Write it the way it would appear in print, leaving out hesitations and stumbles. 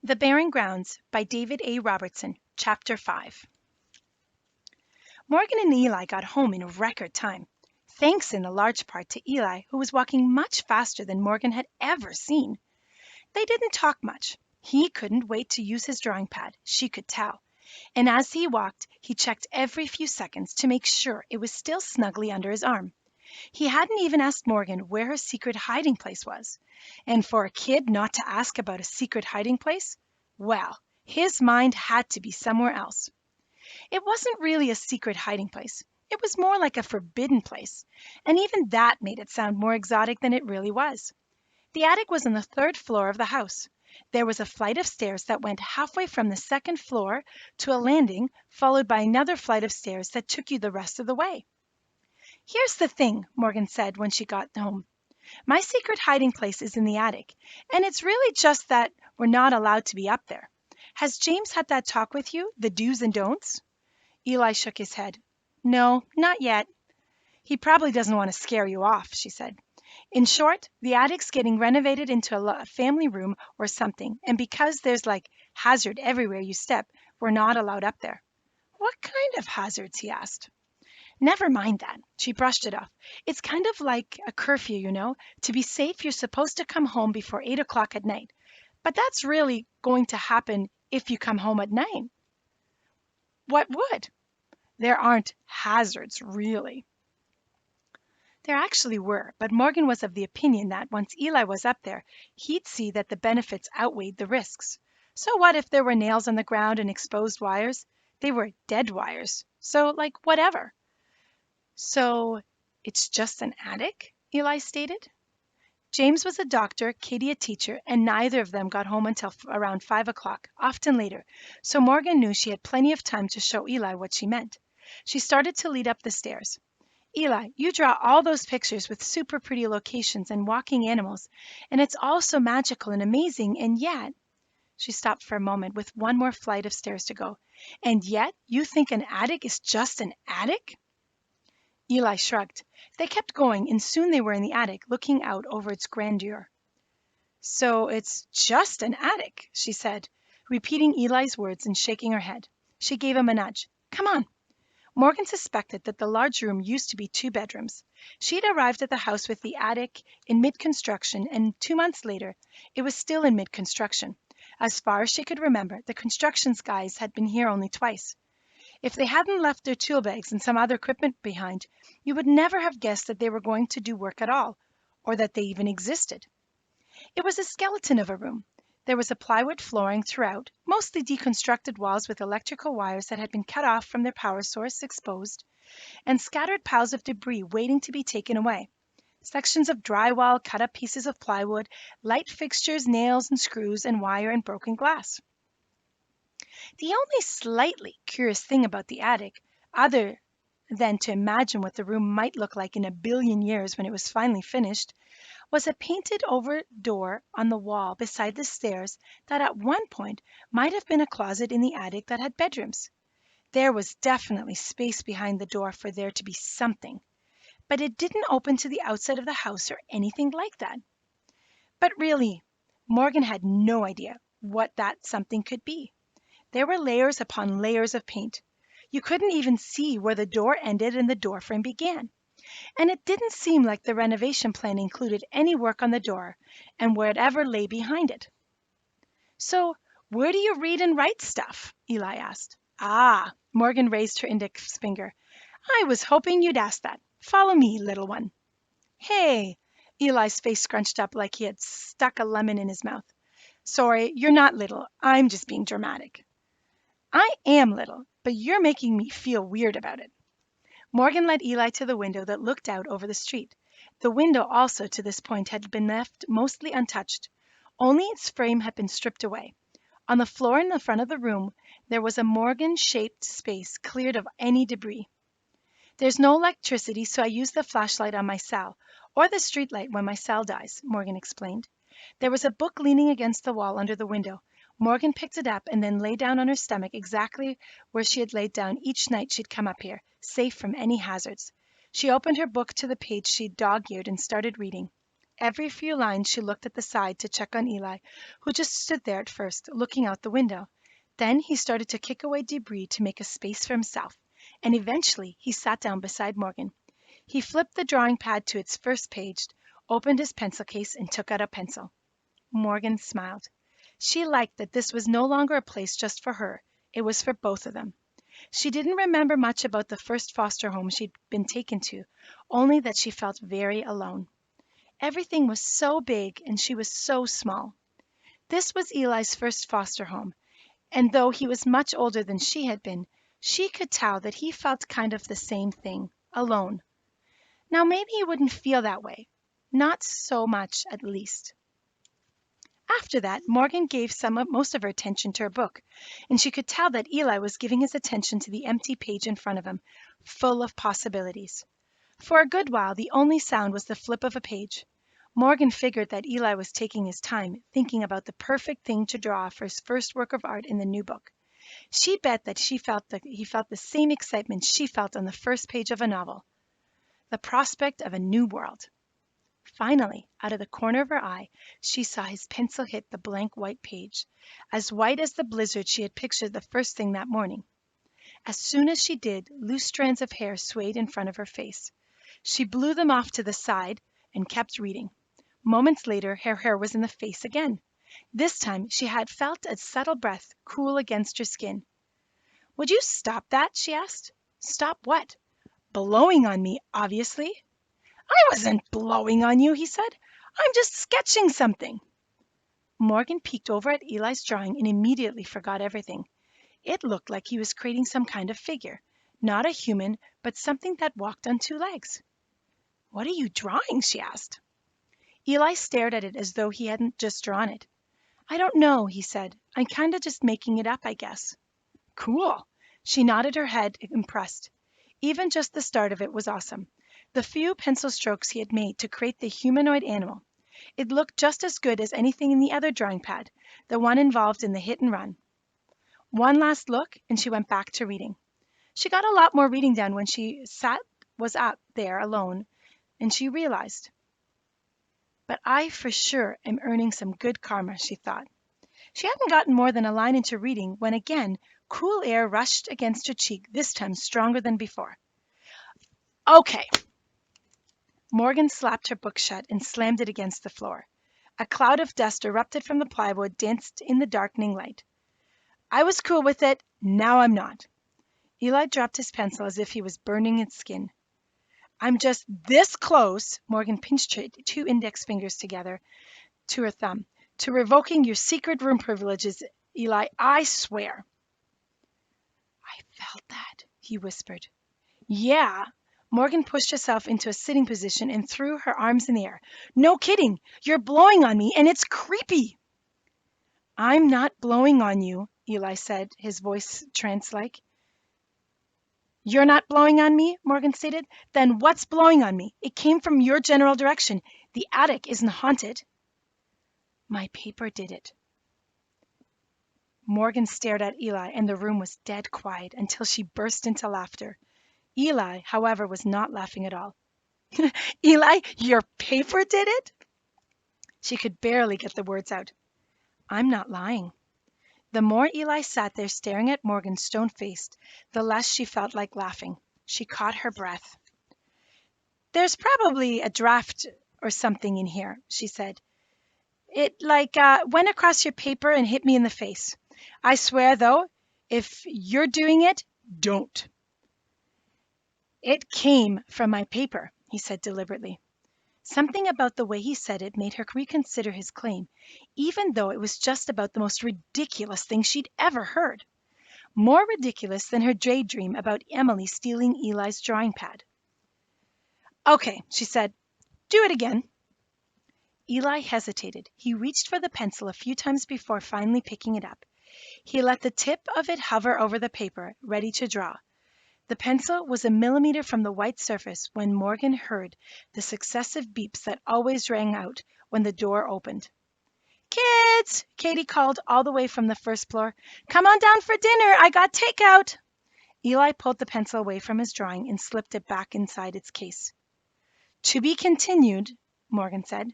The Barren Grounds by David A. Robertson, Chapter 5. Morgan and Eli got home in record time, thanks in a large part to Eli, who was walking much faster than Morgan had ever seen. They didn't talk much. He couldn't wait to use his drawing pad, she could tell. And as he walked, he checked every few seconds to make sure it was still snugly under his arm. He hadn't even asked Morgan where her secret hiding place was. And for a kid not to ask about a secret hiding place, well, his mind had to be somewhere else. It wasn't really a secret hiding place. It was more like a forbidden place, and even that made it sound more exotic than it really was. The attic was on the third floor of the house. There was a flight of stairs that went halfway from the second floor to a landing, followed by another flight of stairs that took you the rest of the way. "Here's the thing," Morgan said when she got home. "My secret hiding place is in the attic, and it's really just that we're not allowed to be up there. Has James had that talk with you, the do's and don'ts?" Eli shook his head. "No, not yet." "He probably doesn't want to scare you off," she said. "In short, the attic's getting renovated into a family room or something, and because there's like hazard everywhere you step, we're not allowed up there." "What kind of hazards?" he asked. "Never mind that." She brushed it off. "It's kind of like a curfew, you know. To be safe, you're supposed to come home before 8 o'clock at night. But that's really going to happen if you come home at night." "What would?" "There aren't hazards, really." There actually were, but Morgan was of the opinion that once Eli was up there, he'd see that the benefits outweighed the risks. So what if there were nails on the ground and exposed wires? They were dead wires. So, like, whatever. "So it's just an attic?" Eli stated. James was a doctor, Katie a teacher, and neither of them got home until around 5 o'clock, often later, so Morgan knew she had plenty of time to show Eli what she meant. She started to lead up the stairs. "Eli, you draw all those pictures with super pretty locations and walking animals, and it's all so magical and amazing, and yet—" She stopped for a moment with one more flight of stairs to go. "And yet you think an attic is just an attic?" Eli shrugged. They kept going, and soon they were in the attic, looking out over its grandeur. "So it's just an attic," she said, repeating Eli's words and shaking her head. She gave him a nudge. "Come on." Morgan suspected that the large room used to be 2 bedrooms. She'd arrived at the house with the attic in mid-construction, and 2 months later, it was still in mid-construction. As far as she could remember, the construction guys had been here only twice. If they hadn't left their tool bags and some other equipment behind, you would never have guessed that they were going to do work at all, or that they even existed. It was a skeleton of a room. There was a plywood flooring throughout, mostly deconstructed walls with electrical wires that had been cut off from their power source exposed, and scattered piles of debris waiting to be taken away. Sections of drywall, cut up pieces of plywood, light fixtures, nails and screws, and wire and broken glass. The only slightly curious thing about the attic, other than to imagine what the room might look like in a billion years when it was finally finished, was a painted over door on the wall beside the stairs that at one point might have been a closet in the attic that had bedrooms. There was definitely space behind the door for there to be something, but it didn't open to the outside of the house or anything like that. But really, Morgan had no idea what that something could be. There were layers upon layers of paint. You couldn't even see where the door ended and the doorframe began. And it didn't seem like the renovation plan included any work on the door and whatever lay behind it. "So where do you read and write stuff?" Eli asked. "Ah," Morgan raised her index finger. "I was hoping you'd ask that. Follow me, little one." "Hey," Eli's face scrunched up like he had stuck a lemon in his mouth. "Sorry, you're not little. I'm just being dramatic." "I am little, but you're making me feel weird about it." Morgan led Eli to the window that looked out over the street. The window also to this point had been left mostly untouched. Only its frame had been stripped away. On the floor in the front of the room there was a Morgan-shaped space cleared of any debris. "There's no electricity, so I use the flashlight on my cell, or the streetlight when my cell dies," Morgan explained. There was a book leaning against the wall under the window. Morgan picked it up and then lay down on her stomach exactly where she had laid down each night she'd come up here, safe from any hazards. She opened her book to the page she'd dog-eared and started reading. Every few lines she looked at the side to check on Eli, who just stood there at first, looking out the window. Then he started to kick away debris to make a space for himself, and eventually he sat down beside Morgan. He flipped the drawing pad to its first page, opened his pencil case, and took out a pencil. Morgan smiled. She liked that this was no longer a place just for her. It was for both of them. She didn't remember much about the first foster home she'd been taken to, only that she felt very alone. Everything was so big and she was so small. This was Eli's first foster home, and though he was much older than she had been, she could tell that he felt kind of the same thing, alone. Now maybe he wouldn't feel that way. Not so much, at least. After that, Morgan gave most of her attention to her book, and she could tell that Eli was giving his attention to the empty page in front of him, full of possibilities. For a good while, the only sound was the flip of a page. Morgan figured that Eli was taking his time, thinking about the perfect thing to draw for his first work of art in the new book. She bet that he felt the same excitement she felt on the first page of a novel, the prospect of a new world. Finally, out of the corner of her eye, she saw his pencil hit the blank white page, as white as the blizzard she had pictured the first thing that morning. As soon as she did, loose strands of hair swayed in front of her face. She blew them off to the side and kept reading. Moments later, her hair was in the face again. This time she had felt a subtle breath cool against her skin. "Would you stop that?" she asked. "Stop what?" "Blowing on me, obviously." "I wasn't blowing on you," he said. "I'm just sketching something." Morgan peeked over at Eli's drawing and immediately forgot everything. It looked like he was creating some kind of figure, not a human, but something that walked on two legs. "What are you drawing?" she asked. Eli stared at it as though he hadn't just drawn it. "I don't know," he said. "I'm kind of just making it up, I guess." "Cool." She nodded her head, impressed. Even just the start of it was awesome. The few pencil strokes he had made to create the humanoid animal. It looked just as good as anything in the other drawing pad, the one involved in the hit and run. One last look, and she went back to reading. She got a lot more reading done when she was up there alone, and she realized. But I for sure am earning some good karma, she thought. She hadn't gotten more than a line into reading when again cool air rushed against her cheek, this time stronger than before. "Okay." Morgan slapped her book shut and slammed it against the floor. A cloud of dust erupted from the plywood, danced in the darkening light. "I was cool with it. Now I'm not." Eli dropped his pencil as if he was burning its skin. "I'm just this close," Morgan pinched her two index fingers together to her thumb, "to revoking your secret room privileges, Eli. I swear." "I felt that," he whispered. "Yeah." Morgan pushed herself into a sitting position and threw her arms in the air. "No kidding. You're blowing on me, and it's creepy." "I'm not blowing on you," Eli said, his voice trance-like. "You're not blowing on me?" Morgan stated. "Then what's blowing on me? It came from your general direction. The attic isn't haunted." "My paper did it." Morgan stared at Eli, and the room was dead quiet until she burst into laughter. Eli, however, was not laughing at all. "Eli, your paper did it?" She could barely get the words out. "I'm not lying." The more Eli sat there staring at Morgan stone-faced, the less she felt like laughing. She caught her breath. "There's probably a draft or something in here," she said. "It went across your paper and hit me in the face. I swear, though, if you're doing it, don't." "It came from my paper," he said deliberately. Something about the way he said it made her reconsider his claim, even though it was just about the most ridiculous thing she'd ever heard. More ridiculous than her daydream about Emily stealing Eli's drawing pad. "Okay," she said. "Do it again." Eli hesitated. He reached for the pencil a few times before finally picking it up. He let the tip of it hover over the paper, ready to draw. The pencil was a millimeter from the white surface when Morgan heard the successive beeps that always rang out when the door opened. "Kids!" Katie called all the way from the first floor. "Come on down for dinner. I got takeout." Eli pulled the pencil away from his drawing and slipped it back inside its case. "To be continued," Morgan said.